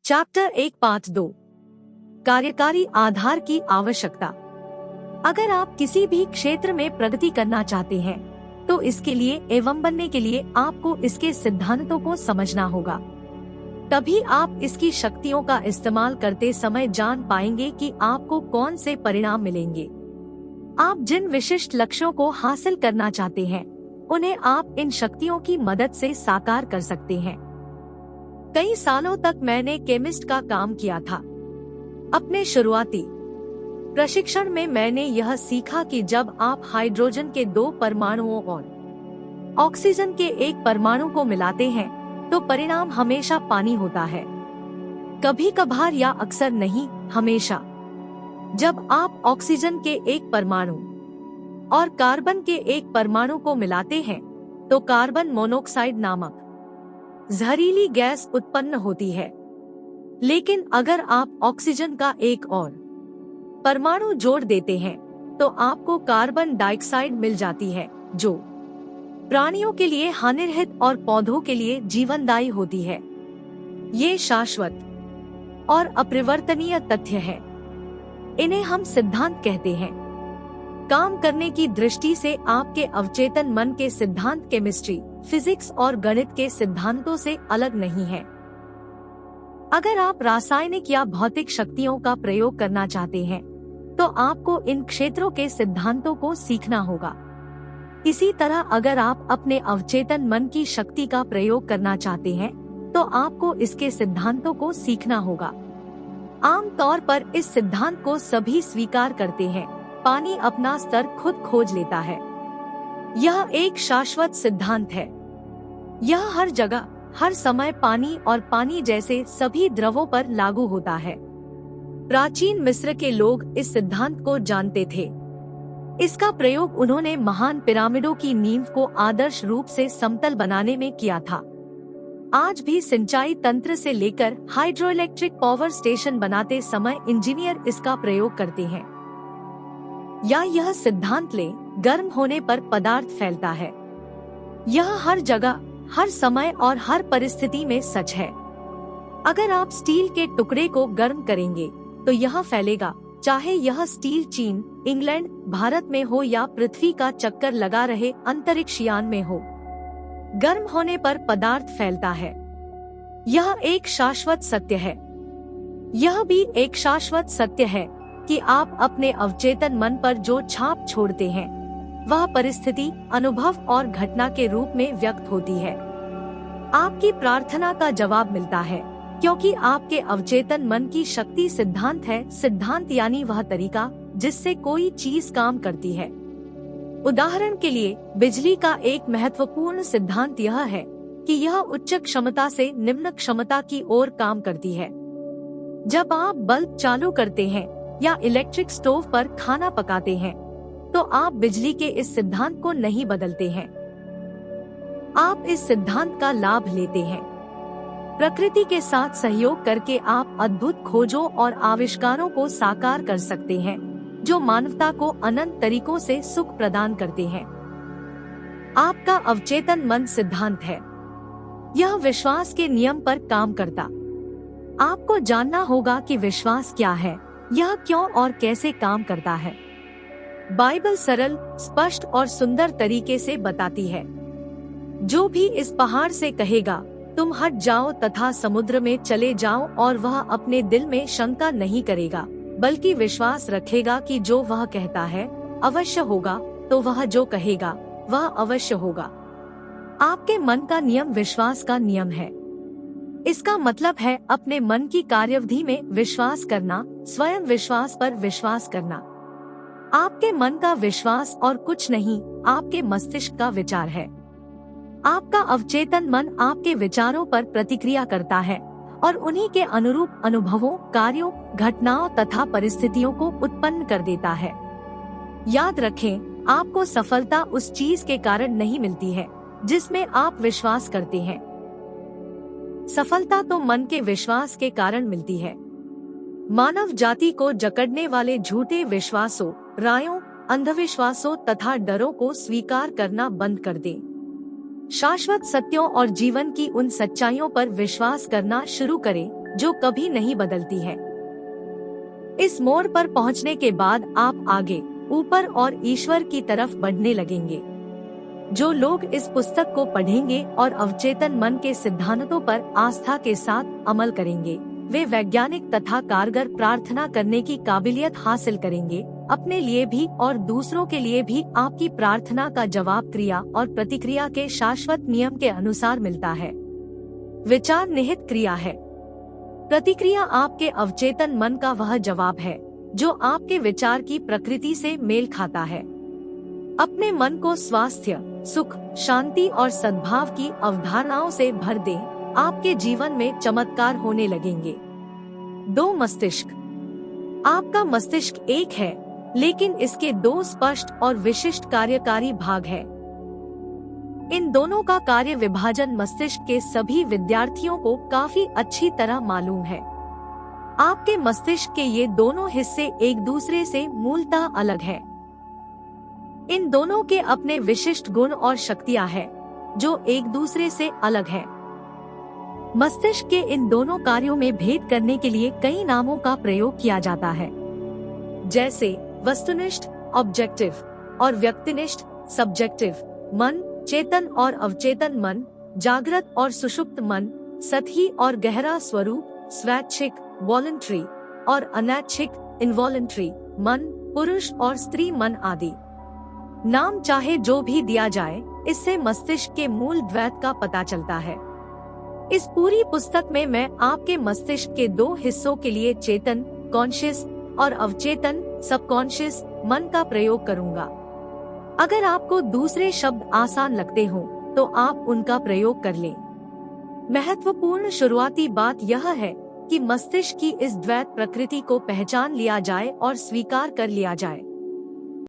Chapter 1 part 2 कार्यकारी आधार की आवश्यकता। अगर आप किसी भी क्षेत्र में प्रगति करना चाहते हैं तो इसके लिए एवं बनने के लिए आपको इसके सिद्धांतों को समझना होगा। तभी आप इसकी शक्तियों का इस्तेमाल करते समय जान पाएंगे कि आपको कौन से परिणाम मिलेंगे। आप जिन विशिष्ट लक्ष्यों को हासिल करना चाहते हैं उन्हें आप इन शक्तियों की मदद से साकार कर सकते हैं। कई सालों तक मैंने केमिस्ट का काम किया था। अपने शुरुआती प्रशिक्षण में मैंने यह सीखा कि जब आप हाइड्रोजन के 2 परमाणुओं और ऑक्सीजन के 1 परमाणु को मिलाते हैं तो परिणाम हमेशा पानी होता है। कभी कभार या अक्सर नहीं, हमेशा। जब आप ऑक्सीजन के 1 परमाणु और कार्बन के 1 परमाणु को मिलाते हैं तो कार्बन मोनोऑक्साइड नामक जहरीली गैस उत्पन्न होती है। लेकिन अगर आप ऑक्सीजन का 1 और परमाणु जोड़ देते हैं तो आपको कार्बन डाइऑक्साइड मिल जाती है, जो प्राणियों के लिए हानिरहित और पौधों के लिए जीवनदायी होती है। ये शाश्वत और अपरिवर्तनीय तथ्य है। इन्हें हम सिद्धांत कहते हैं। काम करने की दृष्टि से आपके अवचेतन मन के सिद्धांत केमिस्ट्री, फिजिक्स और गणित के सिद्धांतों से अलग नहीं है। अगर आप रासायनिक या भौतिक शक्तियों का प्रयोग करना चाहते हैं तो आपको इन क्षेत्रों के सिद्धांतों को सीखना होगा। इसी तरह अगर आप अपने अवचेतन मन की शक्ति का प्रयोग करना चाहते हैं तो आपको इसके सिद्धांतों को सीखना होगा। आम तौर पर इस सिद्धांत को सभी स्वीकार करते हैं। पानी अपना स्तर खुद खोज लेता है। यह एक शाश्वत सिद्धांत है। यह हर जगह, हर समय पानी और पानी जैसे सभी द्रवों पर लागू होता है। प्राचीन मिस्र के लोग इस सिद्धांत को जानते थे। इसका प्रयोग उन्होंने महान पिरामिडों की नींव को आदर्श रूप से समतल बनाने में किया था। आज भी सिंचाई तंत्र से लेकर हाइड्रोइलेक्ट्रिक पावर स्टेशन बनाते समय इंजीनियर इसका प्रयोग करते हैं। या यह सिद्धांत ले, गर्म होने पर पदार्थ फैलता है। यह हर जगह, हर समय और हर परिस्थिति में सच है। अगर आप स्टील के टुकड़े को गर्म करेंगे तो यह फैलेगा, चाहे यह स्टील चीन, इंग्लैंड, भारत में हो या पृथ्वी का चक्कर लगा रहे अंतरिक्ष यान में हो। गर्म होने पर पदार्थ फैलता है। यह एक शाश्वत सत्य है। यह भी एक शाश्वत सत्य है कि आप अपने अवचेतन मन पर जो छाप छोड़ते हैं वह परिस्थिति, अनुभव और घटना के रूप में व्यक्त होती है। आपकी प्रार्थना का जवाब मिलता है क्योंकि आपके अवचेतन मन की शक्ति सिद्धांत है। सिद्धांत यानी वह तरीका जिससे कोई चीज काम करती है। उदाहरण के लिए बिजली का एक महत्वपूर्ण सिद्धांत यह है कि यह उच्च क्षमता से निम्न क्षमता की ओर काम करती है। जब आप बल्ब चालू करते हैं या इलेक्ट्रिक स्टोव पर खाना पकाते हैं तो आप बिजली के इस सिद्धांत को नहीं बदलते हैं। आप इस सिद्धांत का लाभ लेते हैं। प्रकृति के साथ सहयोग करके आप अद्भुत खोजों और आविष्कारों को साकार कर सकते हैं जो मानवता को अनंत तरीकों से सुख प्रदान करते हैं। आपका अवचेतन मन सिद्धांत है। यह विश्वास के नियम पर काम करता। आपको जानना होगा कि विश्वास क्या है, यह क्यों और कैसे काम करता है। बाइबल सरल, स्पष्ट और सुंदर तरीके से बताती है। जो भी इस पहाड़ से कहेगा तुम हट जाओ तथा समुद्र में चले जाओ और वह अपने दिल में शंका नहीं करेगा बल्कि विश्वास रखेगा कि जो वह कहता है अवश्य होगा, तो वह जो कहेगा वह अवश्य होगा। आपके मन का नियम विश्वास का नियम है। इसका मतलब है अपने मन की कार्यावधि में विश्वास करना, स्वयं विश्वास पर विश्वास करना। आपके मन का विश्वास और कुछ नहीं, आपके मस्तिष्क का विचार है। आपका अवचेतन मन आपके विचारों पर प्रतिक्रिया करता है और उन्हीं के अनुरूप अनुभवों, कार्यों, घटनाओं तथा परिस्थितियों को उत्पन्न कर देता है। याद रखें, आपको सफलता उस चीज के कारण नहीं मिलती है जिसमें आप विश्वास करते हैं। सफलता तो मन के विश्वास के कारण मिलती है। मानव जाति को जकड़ने वाले झूठे विश्वासों, रायों, अंधविश्वासों तथा डरों को स्वीकार करना बंद कर दें। शाश्वत सत्यों और जीवन की उन सच्चाइयों पर विश्वास करना शुरू करें जो कभी नहीं बदलती है। इस मोड़ पर पहुंचने के बाद आप आगे, ऊपर और ईश्वर की तरफ बढ़ने लगेंगे। जो लोग इस पुस्तक को पढ़ेंगे और अवचेतन मन के सिद्धांतों पर आस्था के साथ अमल करेंगे, वे वैज्ञानिक तथा कारगर प्रार्थना करने की काबिलियत हासिल करेंगे। अपने लिए भी और दूसरों के लिए भी आपकी प्रार्थना का जवाब क्रिया और प्रतिक्रिया के शाश्वत नियम के अनुसार मिलता है। विचार निहित क्रिया है। प्रतिक्रिया आपके अवचेतन मन का वह जवाब है जो आपके विचार की प्रकृति से मेल खाता है। अपने मन को स्वास्थ्य, सुख, शांति और सद्भाव की अवधारणाओं से भर दें, आपके जीवन में चमत्कार होने लगेंगे। 2 मस्तिष्क। आपका मस्तिष्क एक है, लेकिन इसके 2 स्पष्ट और विशिष्ट कार्यकारी भाग हैं। इन दोनों का कार्य विभाजन मस्तिष्क के सभी विद्यार्थियों को काफी अच्छी तरह मालूम है। आपके मस्तिष्क के ये दोनों हिस्से एक दूसरे से मूलतः अलग हैं। इन दोनों के अपने विशिष्ट गुण और शक्तियां हैं, जो एक दूसरे से अलग है। मस्तिष्क के इन दोनों कार्यों में भेद करने के लिए कई नामों का प्रयोग किया जाता है, जैसे वस्तुनिष्ठ ऑब्जेक्टिव और व्यक्तिनिष्ठ सब्जेक्टिव मन, चेतन और अवचेतन मन, जागृत और सुषुप्त मन, सतही और गहरा स्वरूप, स्वैच्छिक वॉलंटरी और अनैच्छिक इनवॉलंटरी मन, पुरुष और स्त्री मन आदि। नाम चाहे जो भी दिया जाए, इससे मस्तिष्क के मूल द्वैत का पता चलता है। इस पूरी पुस्तक में मैं आपके मस्तिष्क के 2 हिस्सों के लिए चेतन कॉन्शियस और अवचेतन सबकॉन्शियस मन का प्रयोग करूंगा। अगर आपको दूसरे शब्द आसान लगते हो तो आप उनका प्रयोग कर लें। महत्वपूर्ण शुरुआती बात यह है कि मस्तिष्क की इस द्वैत प्रकृति को पहचान लिया जाए और स्वीकार कर लिया जाए।